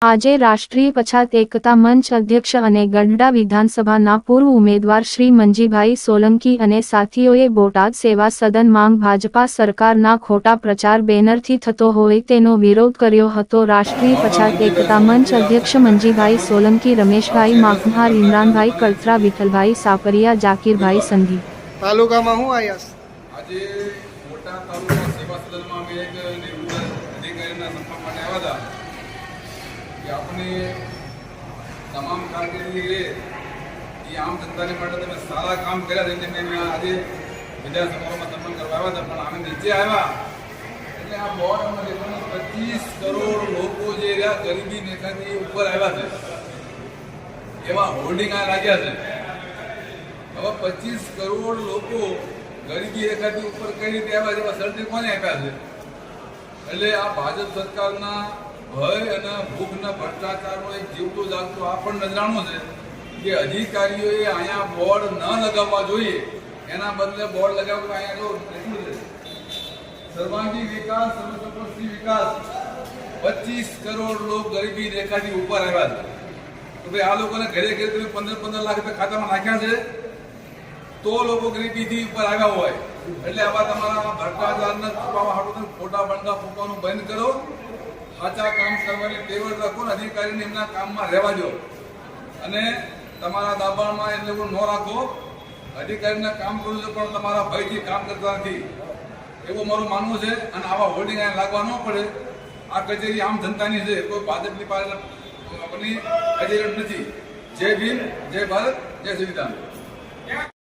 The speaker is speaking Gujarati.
આજે રાષ્ટ્રીય પછાત એકતા મંચ અધ્યક્ષ અને ગઢડા વિધાનસભાના પૂર્વ ઉમેદવાર શ્રી મંજીભાઈ સોલંકી અને સાથીઓએ બોટાદ સેવા સદન માંગ ભાજપા સરકારના ખોટા પ્રચાર બેનરથી થતો હોય તેનો વિરોધ કર્યો હતો। રાષ્ટ્રીય પછાત એકતા મંચ અધ્યક્ષ મંજીભાઈ સોલંકી, રમેશભાઈ માખમાર, ઇમરાનભાઈ કળથરા, વિઠ્ઠલભાઈ સાપરિયા, જાકીરભાઈ સંધી। તાલુકામાં હું આયાસ આજે મોટા તાલુકા સેવા સદનમાં અમે એક નિવૃત્ત અધિકારીના સંપર્ક માટે આવ્યા હતા કે આપણી તમામ કામગીરી એ આમ જનતાને માટે તમે સારા કામ કર્યા છે તેમને આજે વિધાનસભામાં સન્માન કરવા આવ્યા હતા, પણ અમે નીચે આવ્યા એટલે આ બોર્ડ અમને 25 કરોડ લોકો જે રહ્યા ગરીબી રેખાથી ઉપર આવ્યા છે એવા હોર્ડિંગ આ લાગ્યા છે। હવે 25 કરોડ લોકો ગરીબી રેખાથી ઉપર કઈ રીતે આવ્યા છે, એવા સર્ટી કોને આપ્યા છે? એટલે આ ભાજપ સરકારના ભય અને ભૂખના ભ્રષ્ટાચારનો એક જીવતું જાગતું આ પણ નજરાણું છે કે અધિકારીઓએ અહીંયા બોર્ડ ન લગાવવા જોઈએ, એના બદલે બોર્ડ લગાવવું અહીંયા જો એટલું છે સર્વાંગી વિકાસ, સર્વસપક્ષી વિકાસ, 25 કરોડ લોકો ગરીબી રેખાથી ઉપર આવ્યા છે। તો ભાઈ આ લોકોને ઘરે ઘરે તમે 15 લાખ રૂપિયા ખાતામાં નાખ્યા છે તો લોકો ગરીબીથી ઉપર આવ્યા હોય, એટલે આવા તમારા ભ્રષ્ટાચારને છુપાવવા હાટું ખોટા બંકા ફૂંકવાનું બંધ કરો, સાચા કામ કરવાની ટેવ રાખો ને અધિકારીને એમના કામમાં રહેવા દો અને તમારા દાબાણમાં એ લોકો ન રાખો। અધિકારીને કામ કરવું છે પણ તમારા ભયથી કામ કરતા નથી એવું મારું માનવું છે અને આવા હોર્ડિંગ અહીંયા લાગવા ન પડે। આ કચેરી આમ જનતાની છે, કોઈ ભાજપની પાસે આપણી કચેરી નથી। જય ભીમ, જય ભારત, જય સંવિધાન।